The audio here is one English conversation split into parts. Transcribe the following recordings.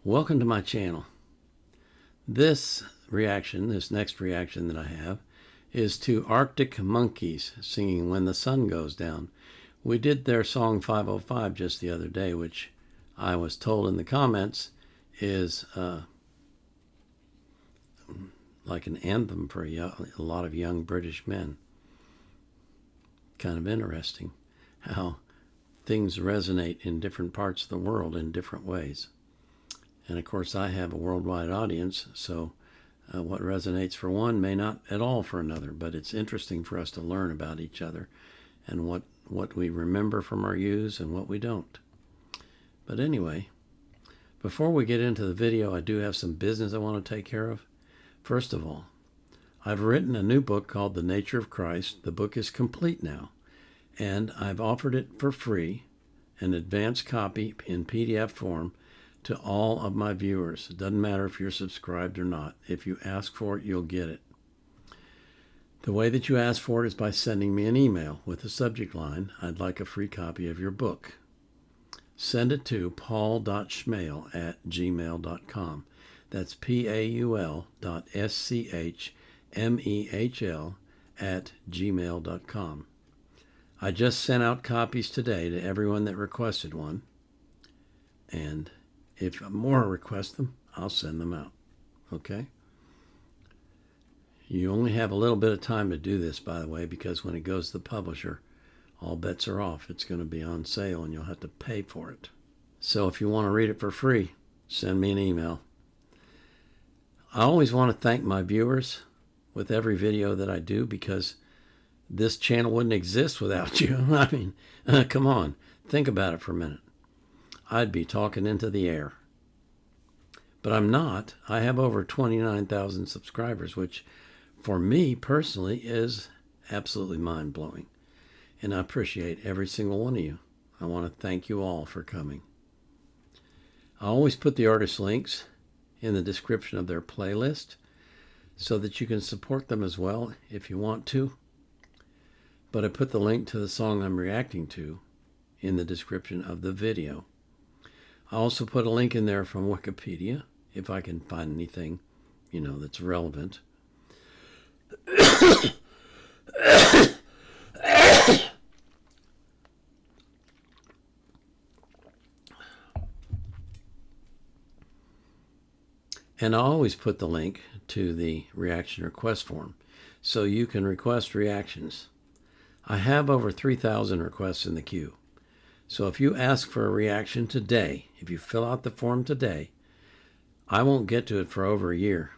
Welcome to my channel. This next reaction that I have, is to Arctic Monkeys singing When the Sun Goes Down. We did their song 505 just the other day, which I was told in the comments is like an anthem for a lot of young British men. Kind of interesting how things resonate in different parts of the world in different ways. And of course, I have a worldwide audience, so what resonates for one may not at all for another, but it's interesting for us to learn about each other and what we remember from our youth and what we don't. But anyway, before we get into the video, I do have some business I want to take care of. First of all, I've written a new book called The Nature of Christ. The book is complete now, and I've offered it for free, an advanced copy in PDF form, to all of my viewers. It doesn't matter if you're subscribed or not. If you ask for it, you'll get it. The way that you ask for it is by sending me an email with the subject line, "I'd like a free copy of your book." Send it to paul.schmehl@gmail.com. That's paul.schmehl@gmail.com. I just sent out copies today to everyone that requested one. And if more request them, I'll send them out. Okay? You only have a little bit of time to do this, by the way, because when it goes to the publisher, all bets are off. It's going to be on sale and you'll have to pay for it. So if you want to read it for free, send me an email. I always want to thank my viewers with every video that I do, because this channel wouldn't exist without you. I mean, come on, think about it for a minute. I'd be talking into the air. But I'm not. I have over 29,000 subscribers, which for me personally is absolutely mind-blowing. And I appreciate every single one of you. I want to thank you all for coming. I always put the artist links in the description of their playlist so that you can support them as well if you want to. But I put the link to the song I'm reacting to in the description of the video. I also put a link in there from Wikipedia, if I can find anything, that's relevant. And I always put the link to the reaction request form, so you can request reactions. I have over 3,000 requests in the queue. So if you ask for a reaction today, if you fill out the form today, I won't get to it for over a year.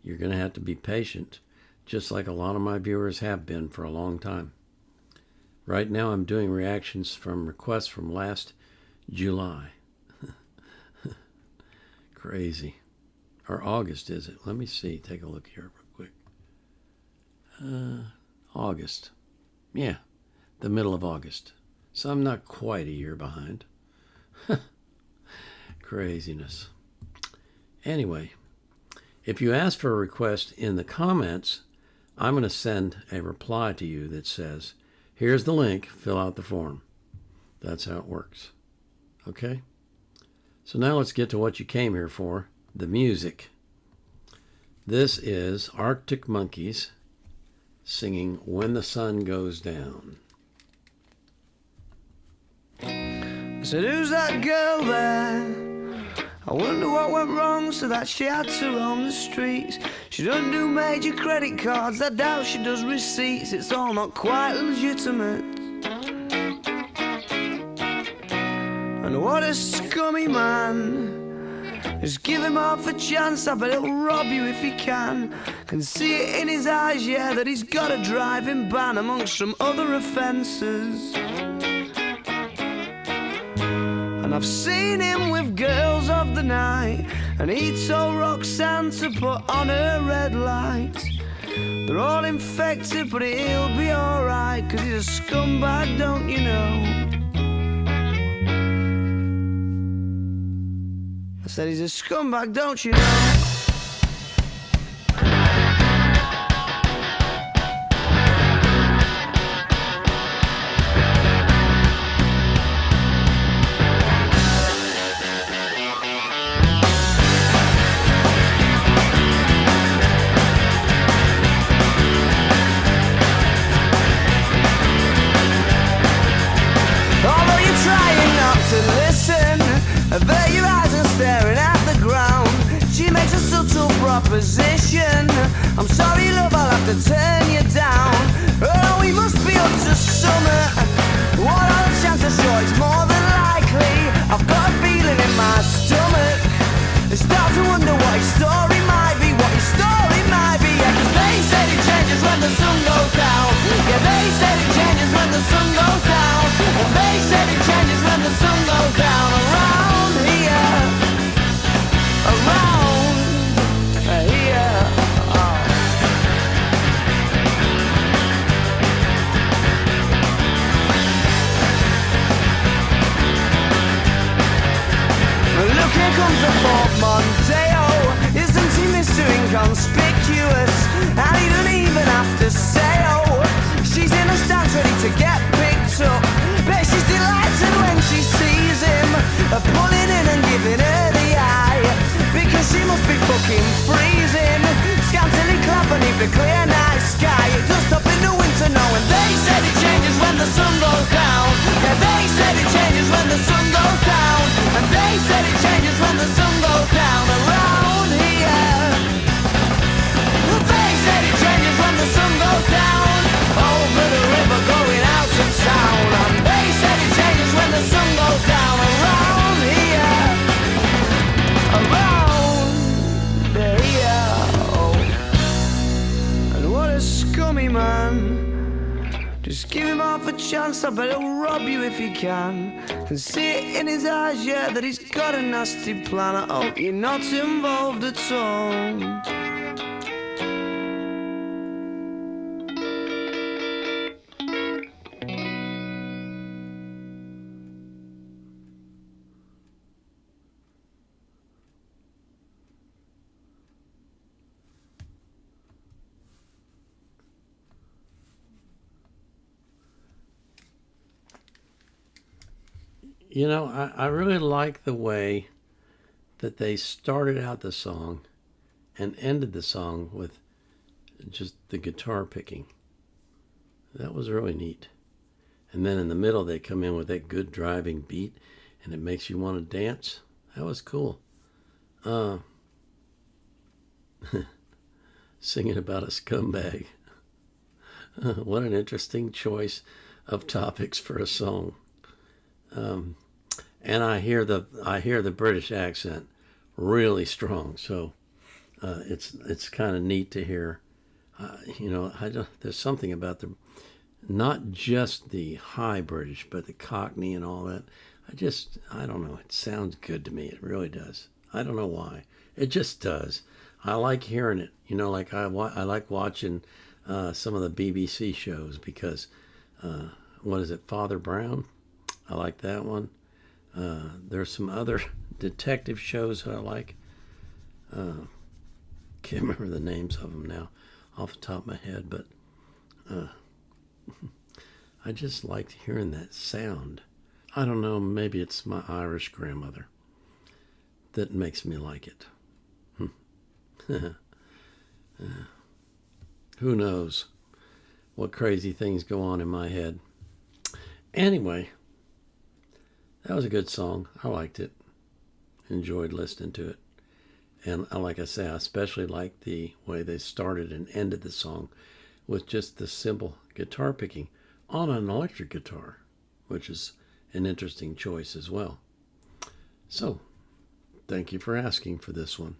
You're going to have to be patient, just like a lot of my viewers have been for a long time. Right now I'm doing reactions from requests from last July. Crazy. Or August, is it? Let me see. Take a look here real quick. August. Yeah, the middle of August. So I'm not quite a year behind. Craziness. Anyway, if you ask for a request in the comments, I'm going to send a reply to you that says, "Here's the link, fill out the form." That's how it works. Okay? So now let's get to what you came here for, the music. This is Arctic Monkeys singing When the Sun Goes Down. I said, "Who's that girl there? I wonder what went wrong so that she had to roam the streets. She doesn't do major credit cards, I doubt she does receipts. It's all not quite legitimate. And what a scummy man. Just give him half a chance, I bet he'll rob you if he can see it in his eyes, yeah, that he's got a driving ban amongst some other offences. And I've seen him with girls of the night, and he told Roxanne to put on her red light. They're all infected, but he'll be alright, 'cause he's a scumbag, don't you know?" I said, "He's a scumbag, don't you know?" opposition. I'm sorry, love, I'll have to turn you down. Oh, we must be up to summer. What are the chances? Sure, it's more than likely. I've got a feeling in my stomach. I start to wonder what his story might be, what his story might be. Yeah, 'cause they said it changes when the sun goes down. Yeah, they said it changes when the sun goes down. And they said it changes when the sun goes down. Around here, around here. Oh. Look, here comes the portmanteau. Isn't he Mr. Inconspicuous? And he don't even have to say oh. She's in the stands ready to get picked up. Bet she's delighted when she sees him, pulling in and giving her the eye. Because she must be fucking freezing, scantily clad beneath the clear night sky. It does stop in the winter now, and they said it changes when the sun goes down. Yeah, they said it changes when the sun goes down. And they said it changes when the sun goes down. Around here, they said it changes when the sun goes down. Over the river going out of town. And they said it changes when the sun goes down. Around here, around here. Oh. And what a scummy man. Just give him half a chance, I bet he'll rob you if he can. And see it in his eyes, yeah, that he's got a nasty plan. I hope you're not involved at all. You know, I really like the way that they started out the song and ended the song with just the guitar picking. That was really neat. And then in the middle, they come in with that good driving beat, and it makes you want to dance. That was cool. Singing about a scumbag. What an interesting choice of topics for a song. And I hear the British accent really strong, so it's kind of neat to hear. There's something about not just the high British, but the Cockney and all that. I don't know. It sounds good to me. It really does. I don't know why. It just does. I like hearing it. You know, like I like watching some of the BBC shows because what is it, Father Brown? I like that one. There's some other detective shows that I like. Can't remember the names of them now off the top of my head, but I just liked hearing that sound. I don't know, maybe it's my Irish grandmother that makes me like it. Who knows what crazy things go on in my head. Anyway, that was a good song. I liked it. Enjoyed listening to it. And like I say, I especially liked the way they started and ended the song with just the simple guitar picking on an electric guitar, which is an interesting choice as well. So, thank you for asking for this one.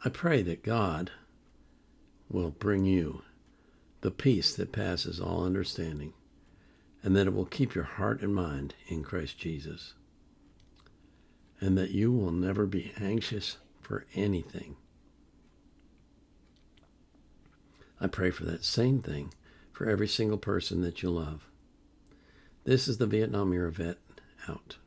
I pray that God will bring you the peace that passes all understanding, and that it will keep your heart and mind in Christ Jesus, and that you will never be anxious for anything. I pray for that same thing for every single person that you love. This is the Vietnam Era Vet out.